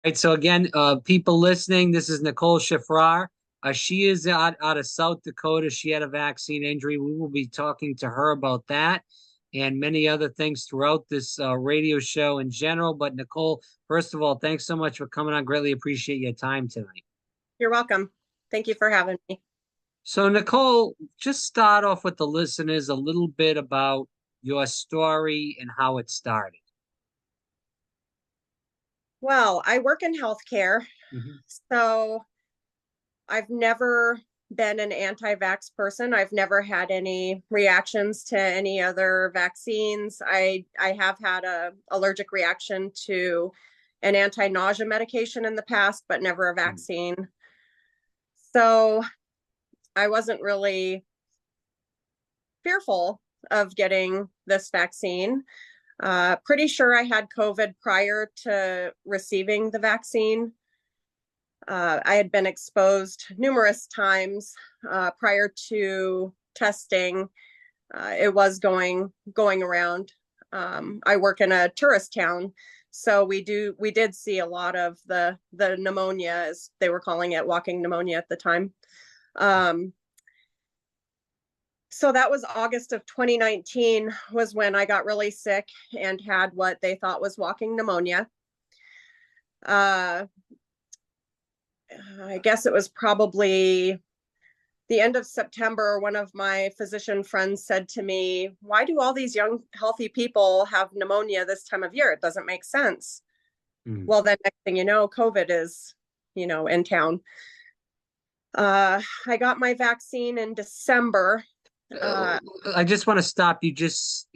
Right. So again, people listening, this is Nicole Shriff. She is out of South Dakota. She had a vaccine injury. We will be talking to her about that and many other things throughout this radio show in general. But Nicole, first of all, thanks so much for coming on. Greatly appreciate your time tonight. You're welcome. Thank you for having me. So Nicole, just start off with the listeners a little bit about your story and how it started. Well, I work in healthcare, Mhm. so I've never been an anti-vax person. I've never had any reactions to any other vaccines. I have had a allergic reaction to an anti-nausea medication in the past, but never a vaccine. So I wasn't really fearful of getting this vaccine. Pretty sure I had COVID prior to receiving the vaccine. I had been exposed numerous times prior to testing. It was going around. I work in a tourist town, so we did see a lot of the pneumonia, as they were calling it, walking pneumonia at the time. Um, so that was August of 2019 was when I got really sick and had what they thought was walking pneumonia. Uh, I guess it was probably the end of September. One of my physician friends said to me, "Why do all these young, healthy people have pneumonia this time of year? It doesn't make sense." Mm. Well, then next thing you know, COVID is, in town. I got my vaccine in December. Uh, Uh, I just want to stop you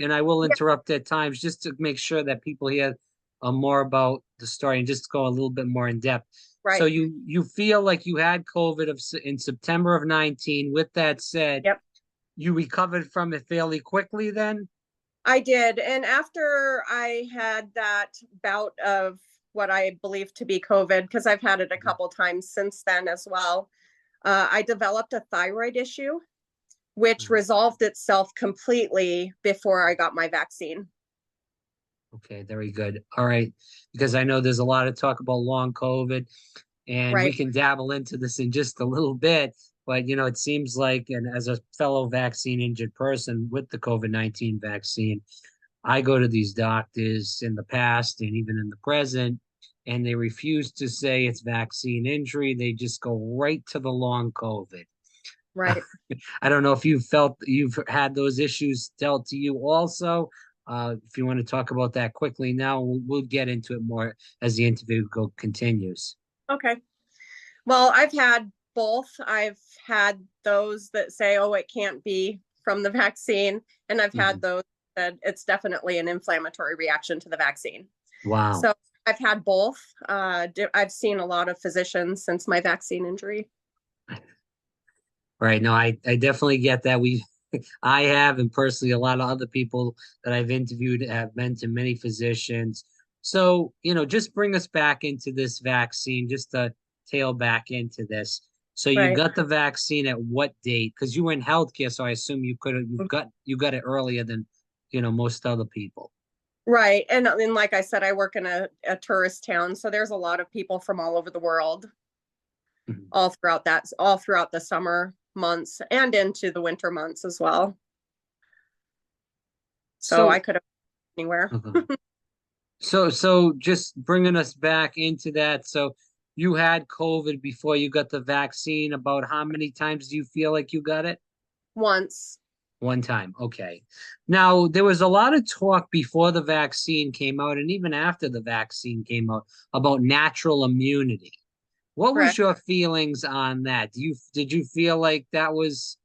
and I will yeah, interrupt at times just to make sure that people hear more about the story and just go a little bit more in depth. So right. you feel like you had COVID in September of 19. With that said, Yep. you recovered from it fairly quickly then? I did. And after I had that bout of what I believe to be COVID, because I've had it a couple times since then as well, I developed a thyroid issue, which Mhm. resolved itself completely before I got my vaccine. Okay, very good. All right, because I know there's a lot of talk about long COVID, and we Right. can dabble into this in just a little bit. But it seems like, and as a fellow vaccine injured person with the COVID-19 vaccine, I go to these doctors in the past and even in the present, and they refuse to say it's vaccine injury. They just go right to the long COVID. Right. I don't know if you've had those issues dealt to you also. If you want to talk about that quickly now, we'll get into it more as the interview continues. Okay. Well, I've had both. I've had those that say, oh, it can't be from the vaccine. And I've had Mhm. those that it's definitely an inflammatory reaction to the vaccine. Wow. So I've had both. I've seen a lot of physicians since my vaccine injury. Right. No, I definitely get that. I have, and personally, a lot of other people that I've interviewed have been to many physicians. So, just bring us back into this vaccine, just to tail back into this. So you Right. got the vaccine at what date? Because you were in healthcare, so I assume you got it earlier than, most other people. Right. And like I said, I work in a tourist town. So there's a lot of people from all over the world, Mhm. all throughout the summer months and into the winter months as well. So I So, could have anywhere. okay. So just bringing us back into that. So you had COVID before you got the vaccine. About how many times do you feel like you got it? Once. One time. Okay. Now, there was a lot of talk before the vaccine came out and even after the vaccine came out about natural immunity. What was Correct. your feelings on that? Did you feel like that was,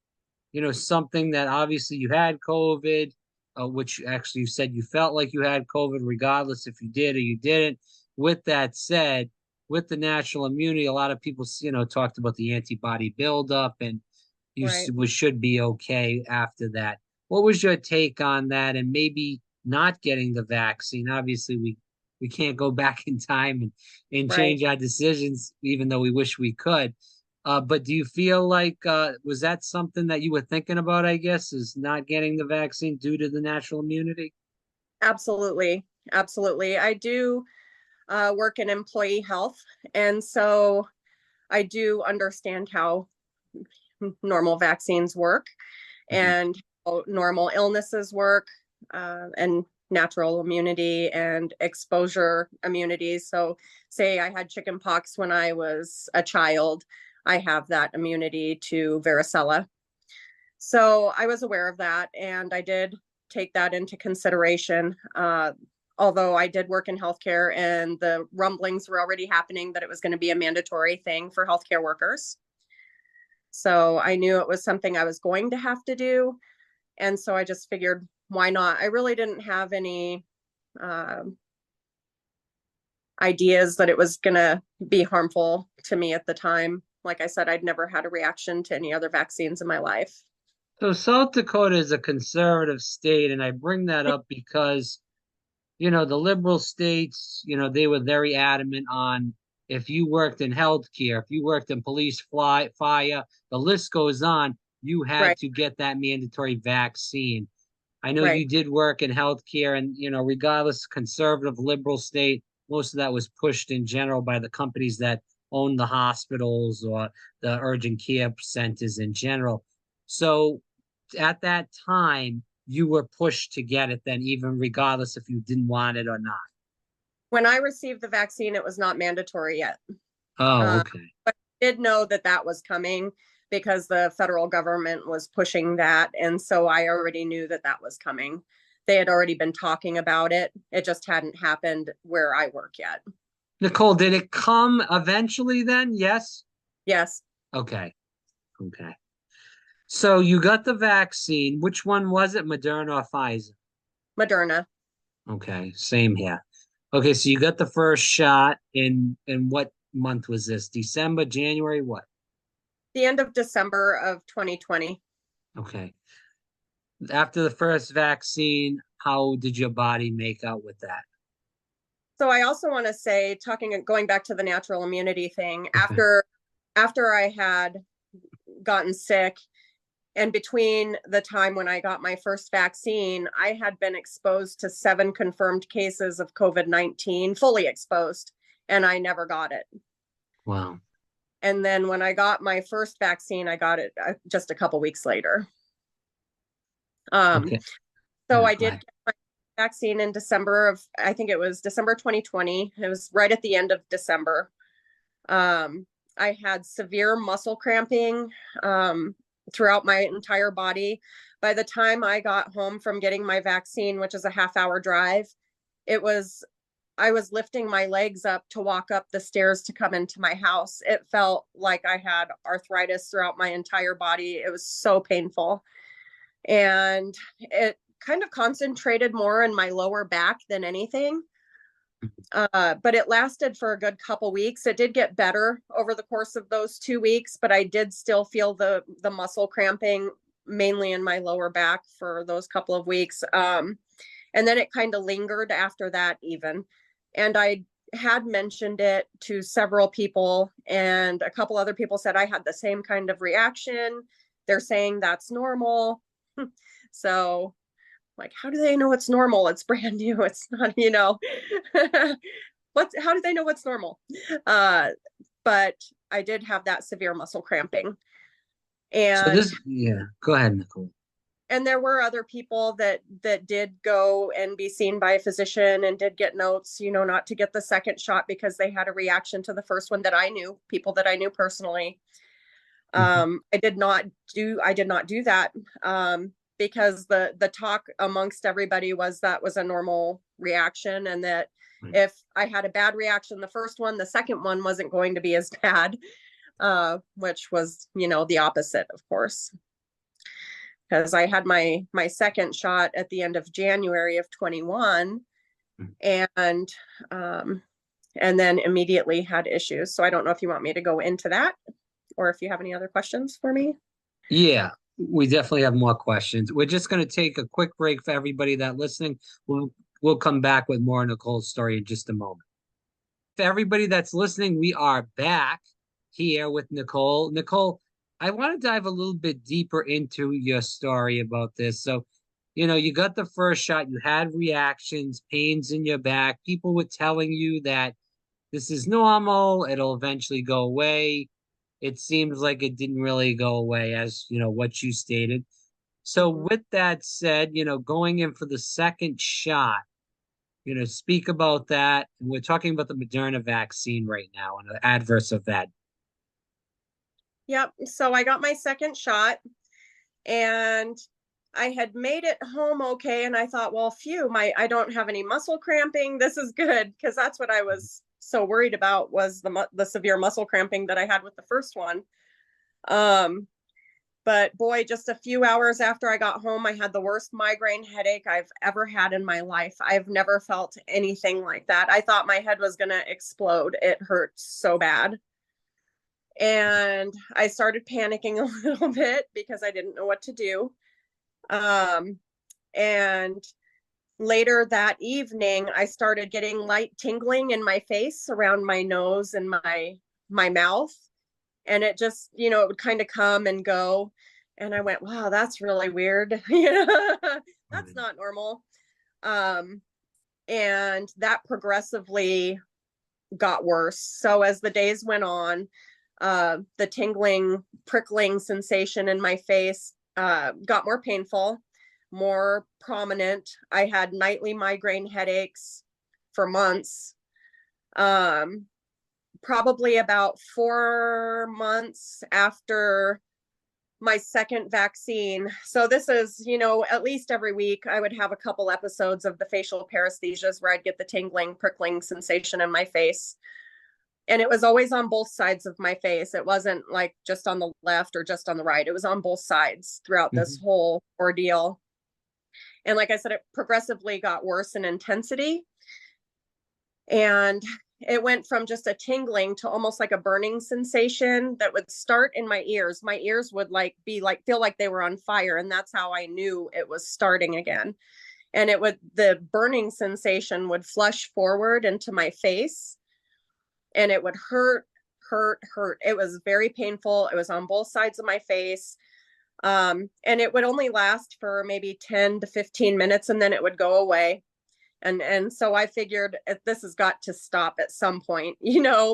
something that obviously you had COVID, which actually you said you felt like you had COVID, regardless if you did or you didn't. With that said, with the natural immunity, a lot of people, talked about the antibody buildup and Right. should be okay after that. What was your take on that and maybe not getting the vaccine? Obviously, we can't go back in time and Right. change our decisions, even though we wish we could. But do you feel like was that something that you were thinking about, I guess, is not getting the vaccine due to the natural immunity? Absolutely. Absolutely. I do. work in employee health. And so I do understand how normal vaccines work Mhm. and how normal illnesses work, and natural immunity and exposure immunity. So, say I had chickenpox when I was a child, I have that immunity to varicella. So, I was aware of that and I did take that into consideration. Although I did work in healthcare and the rumblings were already happening that it was going to be a mandatory thing for healthcare workers. So I knew it was something I was going to have to do. And so I just figured, why not? I really didn't have any uh, ideas that it was going to be harmful to me at the time. Like I said, I'd never had a reaction to any other vaccines in my life. So South Dakota is a conservative state, and I bring that up because the liberal states, they were very adamant on if you worked in healthcare, if you worked in police, fire, the list goes on, you had Right, to get that mandatory vaccine. I know right, you did work in healthcare, and regardless, conservative, liberal state, most of that was pushed in general by the companies that own the hospitals or the urgent care centers in general. So at that time, you were pushed to get it then, even regardless if you didn't want it or not. when I received the vaccine, it was not mandatory yet. Oh, Uh, okay. but I did know that that was coming because the federal government was pushing that. And so I already knew that that was coming. They had already been talking about it. It just hadn't happened where I work yet. Nicole, did it come eventually then? Yes? Yes, Okay. Okay. So you got the vaccine. Which one was it, Moderna or Pfizer? Moderna. Okay, same here. Okay, so you got the first shot in what month was this? December, January, what? The end of December of 2020. Okay. After the first vaccine, how did your body make out with that? So I also want to say, going back to the natural immunity thing, Okay. after I had gotten sick, and between the time when I got my first vaccine, I had been exposed to 7 confirmed cases of COVID-19, fully exposed, and I never got it. Wow. And then when I got my first vaccine, I got it just a couple weeks later. Um, Okay. so Yeah, I go did ahead. get my vaccine in December of, I think it was December 2020. It was right at the end of December. Um, I had severe muscle cramping throughout my entire body. By the time I got home from getting my vaccine, which is a half-hour drive, it was I was lifting my legs up to walk up the stairs to come into my house. It felt like I had arthritis throughout my entire body. It was so painful. And it kind of concentrated more in my lower back than anything. But it lasted for a good couple weeks. It did get better over the course of those 2 weeks, but I did still feel the muscle cramping mainly in my lower back for those couple of weeks. And then it kind of lingered after that, even. And I had mentioned it to several people, and a couple other people said I had the same kind of reaction. They're saying that's normal. So, like, how do they know it's normal? It's brand new. It's not, how do they know what's normal? Uh, but I did have that severe muscle cramping. So And yeah, go ahead, Nicole. there were other people that did go and be seen by a physician and did get notes, not to get the second shot because they had a reaction to the first one, that I knew, people that I knew personally. Mhm. I did not do that, because the talk amongst everybody was that was a normal reaction, and that Right. if I had a bad reaction the first one, the second one wasn't going to be as bad, which was, the opposite, of course, because I had my second shot at the end of January of 21, Mhm. and um, and then immediately had issues. So I don't know if you want me to go into that, or if you have any other questions for me. Yeah, we definitely have more questions. We're just going to take a quick break for everybody that listening. We'll come back with more Nicole's story in just a moment. For everybody that's listening, we are back here with Nicole. Nicole, I want to dive a little bit deeper into your story about this. So, you got the first shot, you had reactions, pains in your back. People were telling you that this is normal, it'll eventually go away. It seems like it didn't really go away, as what you stated. So Mhm. with that said, going in for the second shot, speak about that. And we're talking about the Moderna vaccine right now and the adverse event. Yep. So I got my second shot, and I had made it home okay. And I thought, well, phew, I don't have any muscle cramping. This is good, because that's what I was so worried about, was the severe muscle cramping that I had with the first one. Um, but boy, just a few hours after I got home, I had the worst migraine headache I've ever had in my life. I've never felt anything like that. I thought my head was going to explode. It hurt so bad. And I started panicking a little bit because I didn't know what to do. Um, and later that evening, I started getting light tingling in my face, around my nose and my mouth. And it just, it would kind of come and go. And I went, wow, that's really weird. That's not normal. Um, and that progressively got worse. So as the days went on, the tingling, prickling sensation in my face got more painful, more prominent. I had nightly migraine headaches for months. Probably about 4 months after my second vaccine. So this is, at least every week I would have a couple episodes of the facial paresthesias where I'd get the tingling, prickling sensation in my face. And it was always on both sides of my face. It wasn't like just on the left or just on the right. It was on both sides throughout this Mhm. whole ordeal. And like I said, it progressively got worse in intensity. And it went from just a tingling to almost like a burning sensation that would start in my ears. My ears would feel like they were on fire. And that's how I knew it was starting again. And the burning sensation would flush forward into my face, and it would hurt, hurt, hurt. It was very painful. It was on both sides of my face. And it would only last for maybe 10 to 15 minutes, and then it would go away. And so I figured this has got to stop at some point,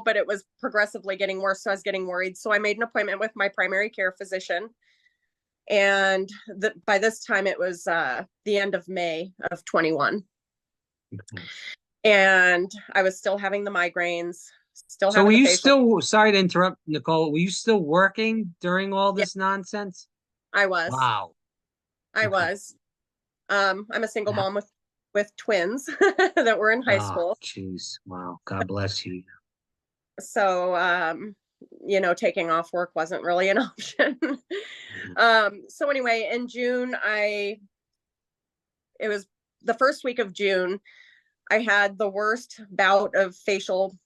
but it was progressively getting worse. So I was getting worried. So I made an appointment with my primary care physician. And by this time it was the end of May of 21. Okay. And I was still having the migraines, still So were having the you facial. still, sorry to interrupt, Nicole, were you still working during all Yeah, this nonsense? I was. Wow. I Okay. was. I'm a single Yeah. mom with twins that were in high Oh, school. jeez. Wow. God bless you. So taking off work wasn't really an option. Mhm. So anyway, in June, it was the first week of June, I had the worst bout of facial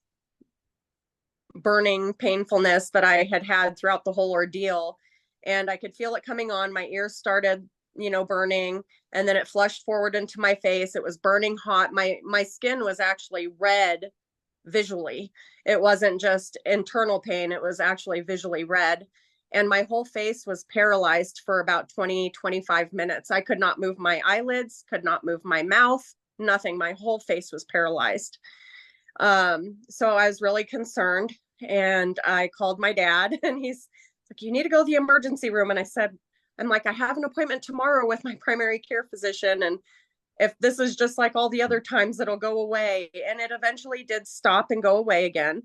burning painfulness that I had had throughout the whole ordeal. And I could feel it coming on. My ears started, burning, and then it flushed forward into my face. It was burning hot. My skin was actually red visually. It wasn't just internal pain, it was actually visually red. And my whole face was paralyzed for about 20-25 minutes. I could not move my eyelids, could not move my mouth, nothing. My whole face was paralyzed. So I was really concerned, and I called my dad, and he's like, you need to go to the emergency room. And I'm like, I have an appointment tomorrow with my primary care physician. And if this is just like all the other times, it'll go away. And it eventually did stop and go away again.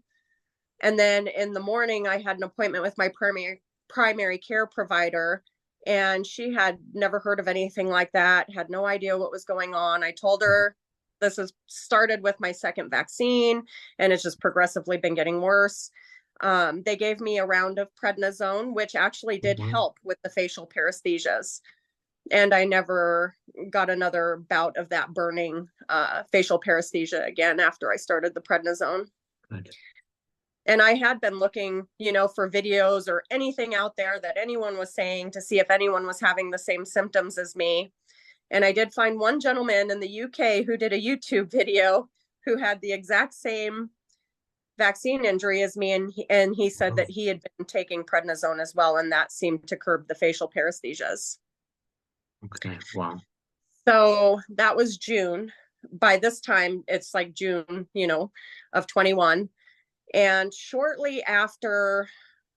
And then in the morning, I had an appointment with my primary care provider, and she had never heard of anything like that, had no idea what was going on. I told her this has started with my second vaccine, and it's just progressively been getting worse. They gave me a round of prednisone, which actually did Mhm. help with the facial paresthesias. And I never got another bout of that burning facial paresthesia again after I started the prednisone. Good. And I had been looking, for videos or anything out there that anyone was saying to see if anyone was having the same symptoms as me. And I did find one gentleman in the UK who did a YouTube video who had the exact same vaccine injury as me. And he said Oh, that he had been taking prednisone as well. And that seemed to curb the facial paresthesias. okay. Wow. So that was June. By this time, it's like June, of 21. And shortly after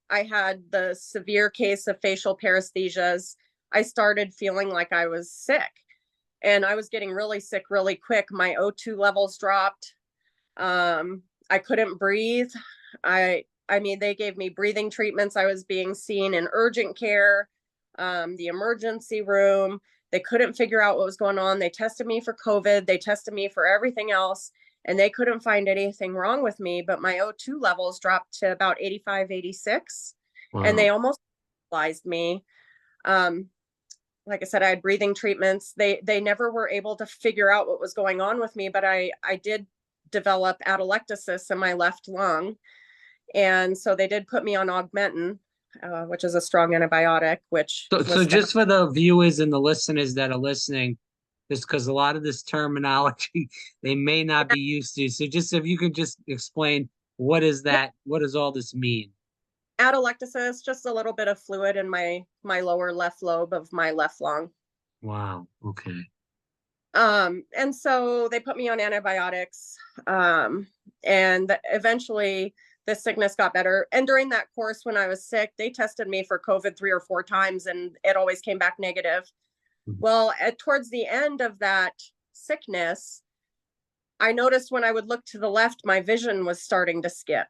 I had the severe case of facial paresthesias, I started feeling like I was sick. And I was getting really sick really quick. My O2 levels dropped. I couldn't breathe. I mean, they gave me breathing treatments. I was being seen in urgent care, the emergency room. They couldn't figure out what was going on. They tested me for COVID. They tested me for everything else, and they couldn't find anything wrong with me. But my O2 levels dropped to about 85, 86, and they Wow. almost paralyzed me. Um, like I said, I had breathing treatments. They never were able to figure out what was going on with me, but I did develop atelectasis in my left lung, and so they did put me on Augmentin, which is a strong antibiotic, which So was to help. just for the viewers and the listeners that are listening, just because a lot of this terminology they may not be used to. So just if you could just explain what is Yeah, that? What does all this mean? atelectasis, just a little bit of fluid in my lower left lobe of my left lung. Wow. Okay. And so they put me on antibiotics, and eventually the sickness got better. And during that course, when I was sick, they tested me for COVID 3 or 4 times, and it always came back negative. Well, towards the end of that sickness, I noticed when I would look to the left, my vision was starting to skip.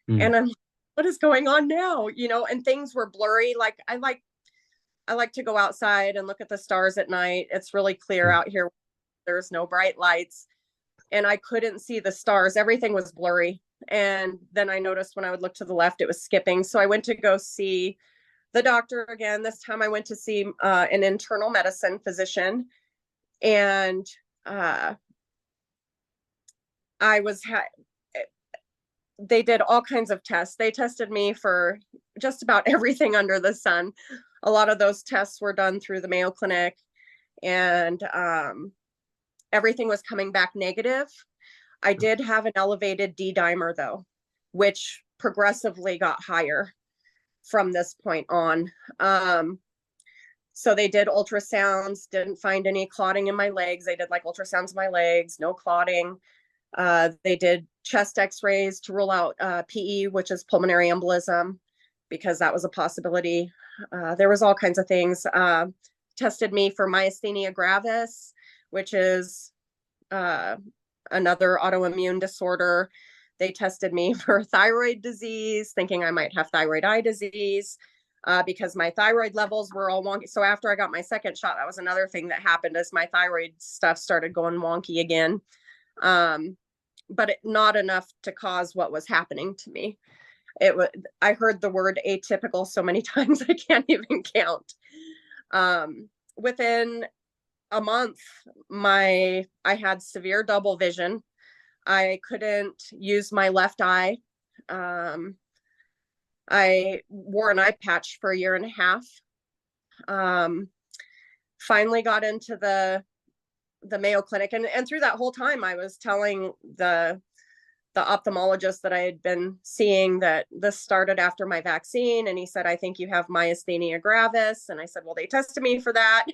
Mm-hmm. And I'm, what is going on now? And things were blurry. Like I like to go outside and look at the stars at night. It's really clear out here. There's no bright lights, and I couldn't see the stars. Everything was blurry. And then I noticed when I would look to the left, it was skipping. So I went to go see the doctor again. This time I went to see an internal medicine physician, and uh, I was they did all kinds of tests. They tested me for just about everything under the sun. A lot of those tests were done through the Mayo Clinic, and everything was coming back negative. I did have an elevated D dimer though, which progressively got higher from this point on. So they did ultrasounds, didn't find any clotting in my legs. They did like ultrasounds in my legs, no clotting. They did chest x-rays to rule out PE, which is pulmonary embolism, because that was a possibility. There was all kinds of things. Tested me for myasthenia gravis, which is another autoimmune disorder. They tested me for thyroid disease, thinking I might have thyroid eye disease, because my thyroid levels were all wonky. So after I got my second shot, that was another thing that happened, as my thyroid stuff started going wonky again. But not enough to cause what was happening to me. I heard the word atypical so many times I can't even count. Within a month, I had severe double vision. I couldn't use my left eye. I wore an eye patch for a year and a half. Finally got into the Mayo Clinic, and through that whole time, I was telling the ophthalmologist that I had been seeing that this started after my vaccine, and he said, "I think you have myasthenia gravis." And I said, "Well, they tested me for that."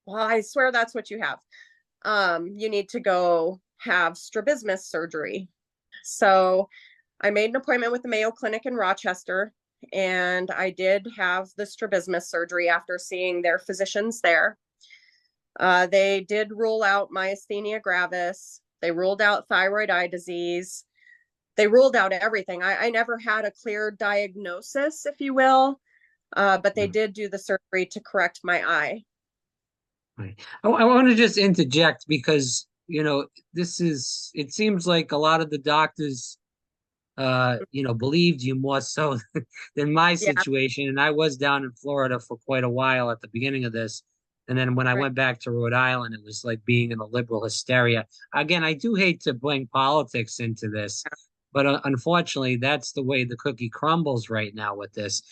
"Well, I swear that's what you have. You need to go have strabismus surgery." So I made an appointment with the Mayo Clinic in Rochester, and I did have the strabismus surgery after seeing their physicians there. They did rule out myasthenia gravis. They ruled out thyroid eye disease. They ruled out everything. I never had a clear diagnosis, if you will, but they did do the surgery to correct my eye. Right. I want to just interject because, it seems like a lot of the doctors, believed you more so than my Yeah, situation. And I was down in Florida for quite a while at the beginning of this. And then when I right. went back to Rhode Island, it was like being in a liberal hysteria. Again, I do hate to bring politics into this, but unfortunately, that's the way the cookie crumbles right now with this.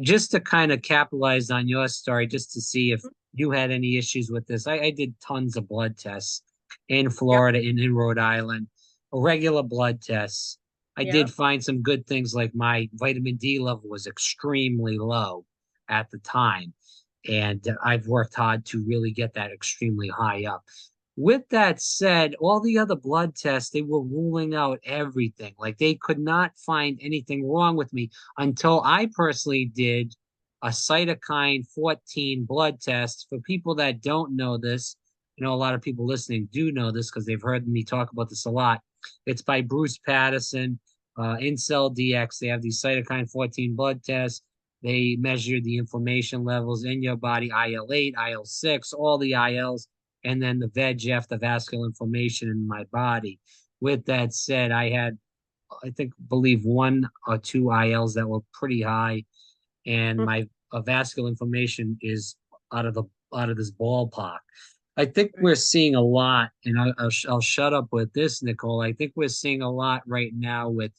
Just to kind of capitalize on your story, just to see if you had any issues with this, I did tons of blood tests in Yep, Florida and in Rhode Island, regular blood tests. I did yep. find some good things like my vitamin D level was extremely low at the time. And I've worked hard to really get that extremely high up. With that said, all the other blood tests, they were ruling out everything. Like they could not find anything wrong with me until I personally did a cytokine 14 blood test. For people that don't know this, you know, a lot of people listening do know this because they've heard me talk about this a lot. It's by Bruce Patterson, Incel DX. They have these cytokine 14 blood tests. They measure the inflammation levels in your body, IL-8, IL-6, all the ILs, and then the VEGF, the vascular inflammation in my body. With that said, I had, I think, believe one or two ILs that were pretty high, and my vascular inflammation is out of the out of this ballpark. I think we're seeing a lot, and I'll shut up with this, Nicole. I think we're seeing a lot right now with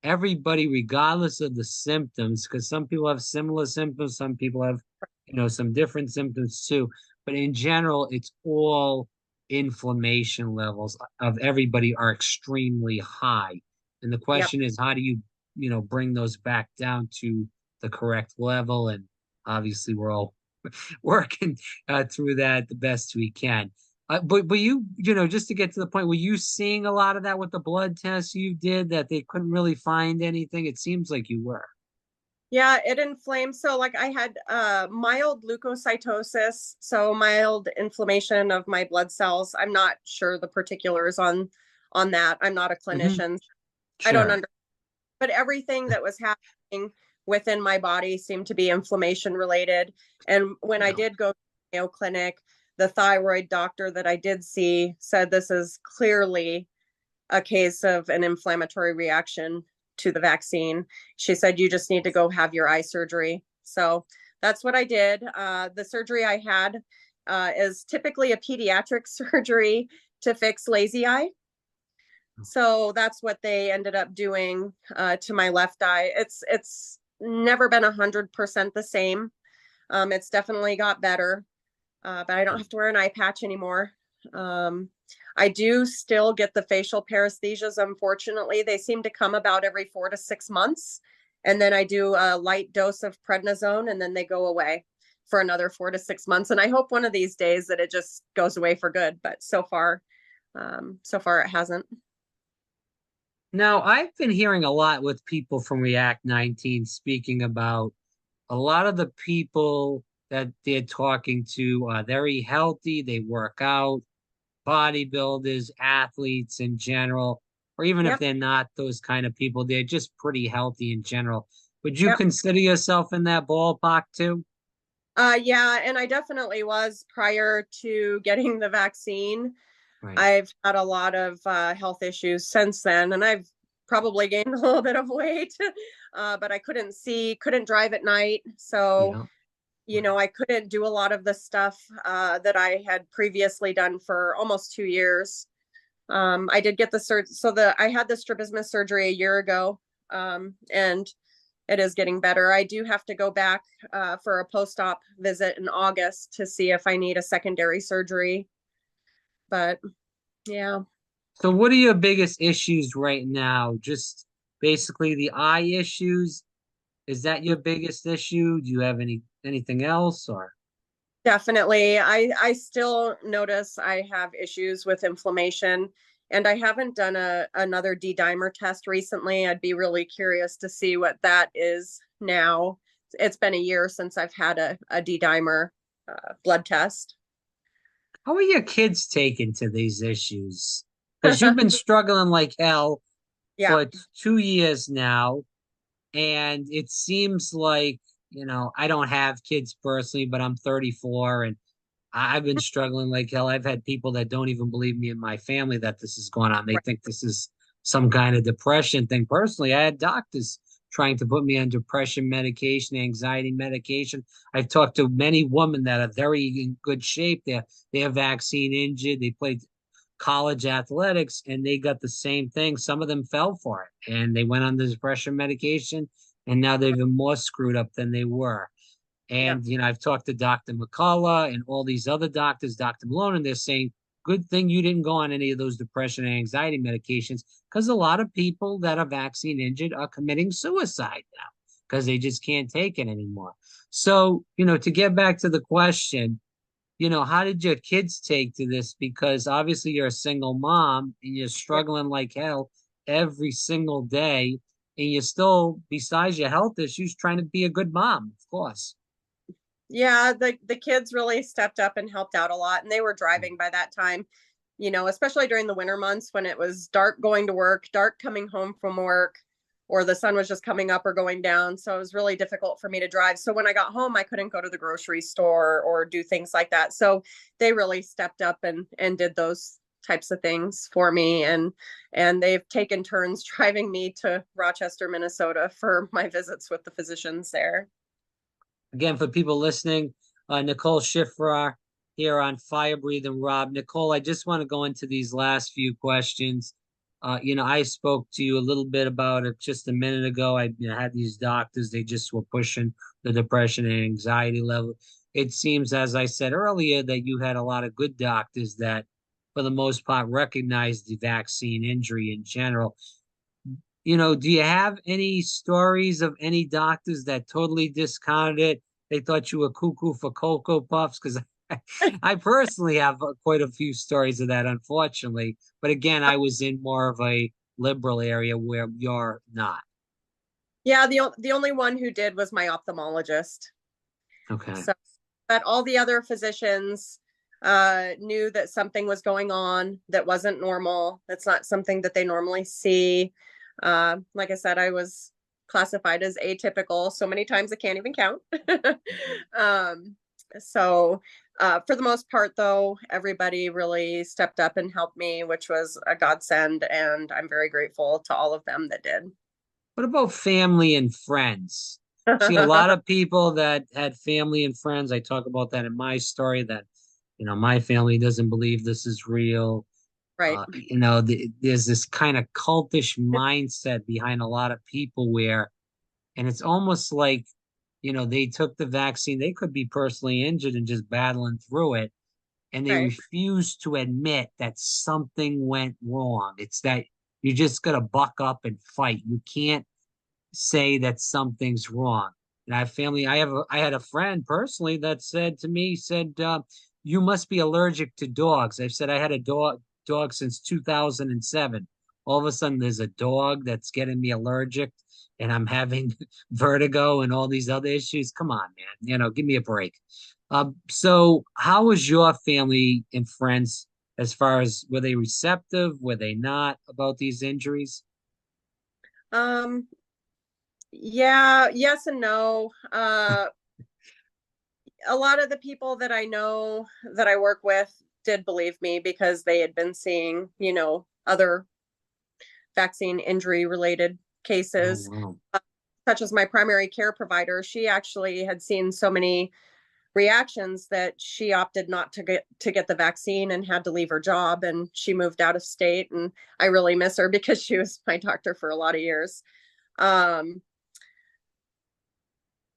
everybody, regardless of the symptoms, because some people have similar symptoms, some people have, you know, some different symptoms too. But in general, it's all inflammation levels of everybody are extremely high. And the Yep. question is, how do you, you know, bring those back down to the correct level? And obviously, we're all working through that the best we can. But you know, just to get to the point, were you seeing a lot of that with the blood tests you did that they couldn't really find anything? It seems like you were. Yeah, it inflamed. So like I had mild leukocytosis, so mild inflammation of my blood cells. I'm not sure the particulars on that. I'm not a Hmm. clinician. I don't Sure. understand, but everything that was happening within my body seemed to be inflammation related. And when I Yeah. did go to the Mayo Clinic, the thyroid doctor that I did see said this is clearly a case of an inflammatory reaction to the vaccine. She said, you just need to go have your eye surgery. So that's what I did. The surgery I had is typically a pediatric surgery to fix lazy eye. So that's what they ended up doing to my left eye. It's never been 100% the same. It's definitely got better, but I don't have to wear an eye patch anymore. Um, I do still get the facial paresthesias. Unfortunately, they seem to come about every 4 to 6 months, and then I do a light dose of prednisone, and then they go away for another 4 to 6 months. And I hope one of these days that it just goes away for good. But so far it hasn't. Now, I've been hearing a lot with people from React 19 speaking about a lot of the people that they're talking to are very healthy. They work out, bodybuilders, athletes in general, or even if Yep. they're not those kind of people, they're just pretty healthy in general. Would you Yep. consider yourself in that ballpark too? Yeah, and I definitely was prior to getting the vaccine. Right. I've had a lot of health issues since then, and I've probably gained a little bit of weight, but I couldn't see, couldn't drive at night. So, Yeah. you know, I couldn't do a lot of the stuff that I had previously done for almost 2 years. I did get the I had the strabismus surgery a year ago, and it is getting better. I do have to go back for a post-op visit in August to see if I need a secondary surgery. But yeah. So what are your biggest issues right now? Just basically the eye issues. Is that your biggest issue? Do you have anything else or? Definitely. I still notice I have issues with inflammation, and I haven't done another D-dimer test recently. I'd be really curious to see what that is now. It's been a year since I've had a D-dimer blood test. How are your kids taking to these issues? Because you've been struggling like hell Yeah, for 2 years now, and it seems like, you know, I don't have kids personally, but I'm 34 and I've been struggling like hell. I've had people that don't even believe me in my family that this is going on. They right. think this is some kind of depression thing. Personally, I had doctors trying to put me on depression medication, anxiety medication. I've talked to many women that are very in good shape. They're vaccine injured. They played college athletics and they got the same thing. Some of them fell for it and they went on the depression medication and now they're even more screwed up than they were. Yeah, And, you know, I've talked to Dr. McCullough and all these other doctors, Dr. Malone, and they're saying, good thing you didn't go on any of those depression and anxiety medications because a lot of people that are vaccine injured are committing suicide now. because they just can't take it anymore. So, to get back to the question, how did your kids take to this? Because obviously you're a single mom and you're Yeah. struggling like hell every single day, and you're still, besides your health issues, trying to be a good mom, of course. Yeah, the kids really stepped up and helped out a lot, and they were driving by that time, especially during the winter months when it was dark going to work, dark coming home from work, or the sun was just coming up or going down. So it was really difficult for me to drive. So when I got home, I couldn't go to the grocery store or do things like that. So they really stepped up and did those types of things for me, and they've taken turns driving me to Rochester, Minnesota for my visits with the physicians there. Again, for people listening, Nicole Shriff here on Firebreathinrob. Nicole, I just want to go into these last few questions. I spoke to you a little bit about it just a minute ago. I had these doctors, they just were pushing the depression and anxiety level. It seems, as I said earlier, that you had a lot of good doctors that, for the most part, recognized the vaccine injury in general. Do you have any stories of any doctors that totally discounted it? They thought you were cuckoo for Cocoa Puffs? Because I personally have quite a few stories of that, unfortunately. But again, I was in more of a liberal area where you're not. Yeah, the only one who did was my ophthalmologist. Okay. So, but all the other physicians knew that something was going on that wasn't normal. That's not something that they normally see. Like I said, I was classified as atypical so many times I can't even count. um, so, for the most part, though, everybody really stepped up and helped me, which was a godsend, and I'm very grateful to all of them that did. What about family and friends? See, a lot of people that had family and friends. I talk about that in my story that, my family doesn't believe this is real. Right, There's this kind of cultish mindset behind a lot of people and it's almost like, they took the vaccine. They could be personally injured and just battling through it. And they right, refuse to admit that something went wrong. It's that you just got to buck up and fight. You can't say that something's wrong. And I have family. I had a friend personally that said to me, said, "You must be allergic to dogs." I've said I had a dog since 2007. All of a sudden, there's a dog that's getting me allergic, and I'm having vertigo and all these other issues. Come on, man. Give me a break. So how was your family and friends as far as were they receptive? Were they not about these injuries? um, yeah, yes and no. A lot of the people that I know that I work with did believe me because they had been seeing, other vaccine injury related Oh, cases, wow. such as my primary care provider. She actually had seen so many reactions that she opted not to get the vaccine and had to leave her job, and she moved out of state, and I really miss her because she was my doctor for a lot of years. Um,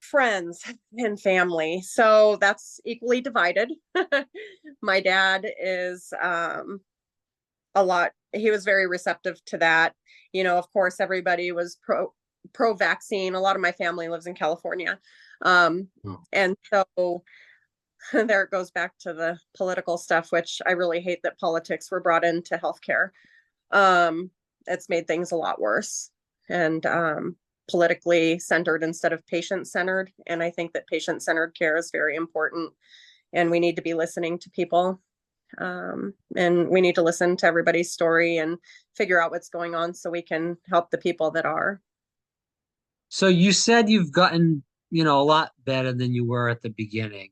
Friends and family. So that's equally divided. My dad is a lot, he was very receptive to that. Of course, everybody was pro vaccine. A lot of my family lives in California. Oh. And so there it goes back to the political stuff, which I really hate that politics were brought into healthcare. Um, it's made things a lot worse. And politically centered instead of patient centered. And I think that patient centered care is very important. And we need to be listening to people. And we need to listen to everybody's story and figure out what's going on so we can help the people that are. So you said you've gotten, a lot better than you were at the beginning.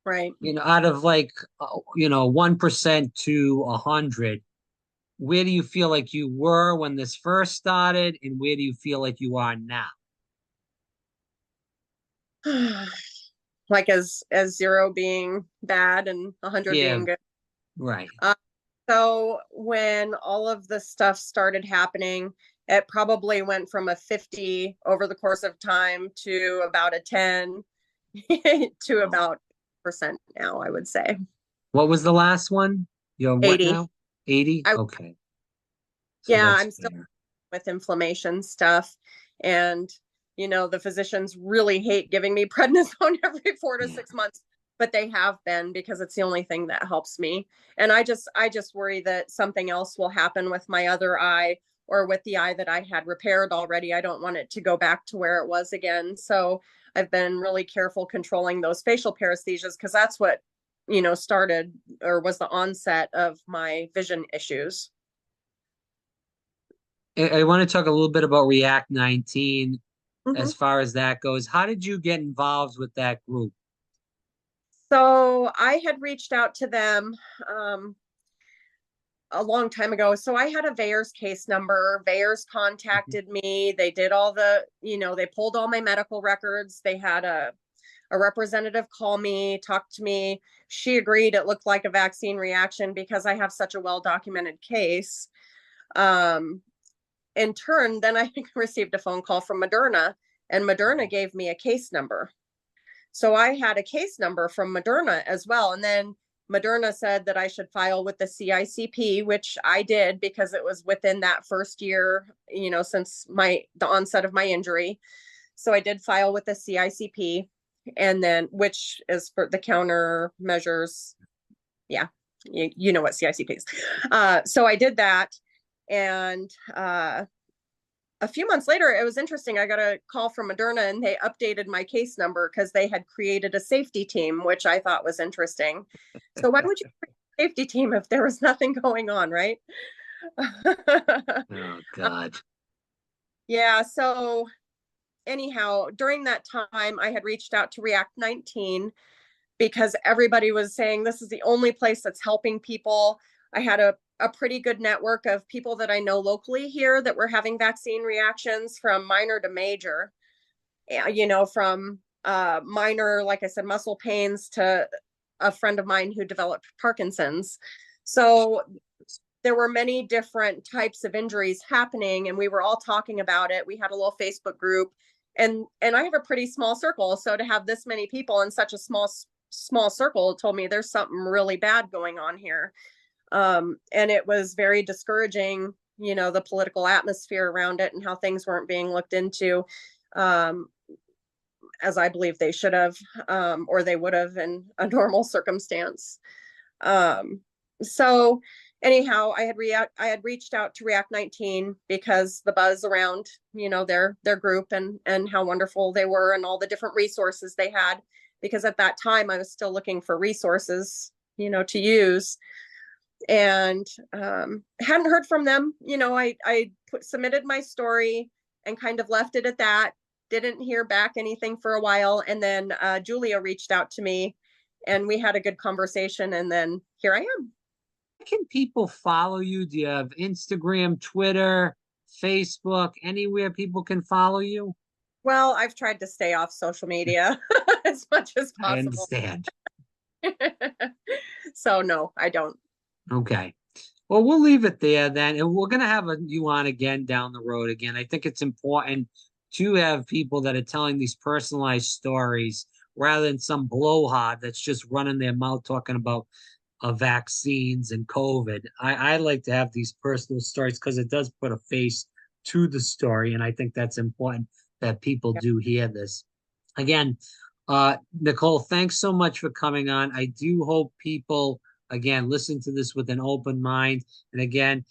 Right. Out of like, 1% to 100, where do you feel like you were when this first started, and where do you feel like you are now? Like as zero being bad and 100 Yeah, being good. right. Uh, so when all of the stuff started happening, it probably went from a 50 over the course of time to about a 10 to Wow. about percent now, I would say. What was the last one? You're what 80. now? 80? I Okay. So Yeah, that's I'm still fair. with inflammation stuff. And The physicians really hate giving me prednisone every 4 to 6 months, but they have been because it's the only thing that helps me. And I just worry that something else will happen with my other eye or with the eye that I had repaired already. I don't want it to go back to where it was again. So I've been really careful controlling those facial paresthesias because that's what, started or was the onset of my vision issues. I want to talk a little bit about React 19 Mhm. as far as that goes. How did you get involved with that group? So I had reached out to them um, a long time ago. So I had a VAERS case number. VAERS contacted me. They did they pulled all my medical records. They had a representative call me, talk to me. She agreed it looked like a vaccine reaction because I have such a well documented case. Um, in turn, then I received a phone call from Moderna, and Moderna gave me a case number. So I had a case number from Moderna as well. And then Moderna said that I should file with the CICP, which I did because it was within that first year, since the onset of my injury. So I did file with the CICP, and then which is for the countermeasures. Yeah, you know what CICP is. So I did that, and a few months later, it was interesting. I got a call from Moderna and they updated my case number because they had created a safety team, which I thought was interesting. So why would you create a safety team if there was nothing going on, right? Oh God. Yeah. So anyhow, during that time, I had reached out to React 19 because everybody was saying this is the only place that's helping people. I had a pretty good network of people that I know locally here that were having vaccine reactions from minor to major, from minor, like I said, muscle pains to a friend of mine who developed Parkinson's. So there were many different types of injuries happening and we were all talking about it. We had a little Facebook group, and I have a pretty small circle. So to have this many people in such a small circle told me there's something really bad going on here. And it was very discouraging, the political atmosphere around it and how things weren't being looked into, um, as I believe they should have, or they would have in a normal circumstance. Um, so anyhow, I had reached out to React 19 because the buzz around, their group and how wonderful they were and all the different resources they had. Because at that time I was still looking for resources, to use, and hadn't heard from them. I submitted my story and kind of left it at that. Didn't hear back anything for a while, and then Julia reached out to me, and we had a good conversation. And then here I am. Can people follow you? Do you have Instagram, Twitter, Facebook, anywhere people can follow you? Well, I've tried to stay off social media as much as I possible. understand. So no, I don't. Okay. Well, we'll leave it there then. And we're going to have you on again down the road again. I think it's important to have people that are telling these personalized stories rather than some blowhard that's just running their mouth talking about vaccines and COVID. I like to have these personal stories because it does put a face to the story. And I think that's important that people Yeah. do hear this. Again, Nicole, thanks so much for coming on. I do hope people, again, listen to this with an open mind. And again,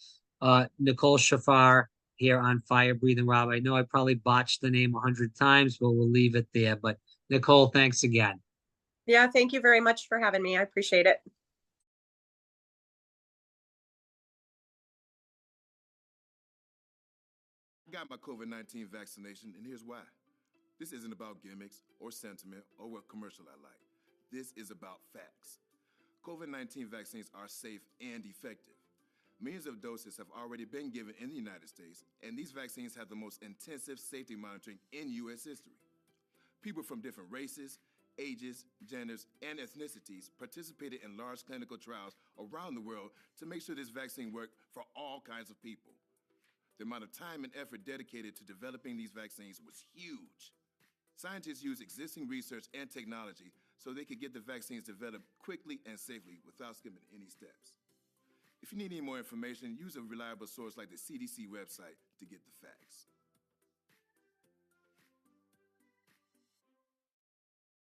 Nicole Shafar here on Firebreathinrob. I know I probably botched the name 100 times, but we'll leave it there. But Nicole, thanks again. Yeah, thank you very much for having me. I appreciate it. I got my COVID-19 vaccination, and here's why. This isn't about gimmicks or sentiment or what commercial I like. This is about facts. COVID-19 vaccines are safe and effective. Millions of doses have already been given in the United States, and these vaccines have the most intensive safety monitoring in U.S. history. People from different races, ages, genders, and ethnicities participated in large clinical trials around the world to make sure this vaccine worked for all kinds of people. The amount of time and effort dedicated to developing these vaccines was huge. Scientists used existing research and technology so they could get the vaccines developed quickly and safely without skipping any steps. If you need any more information, use a reliable source like the CDC website to get the facts.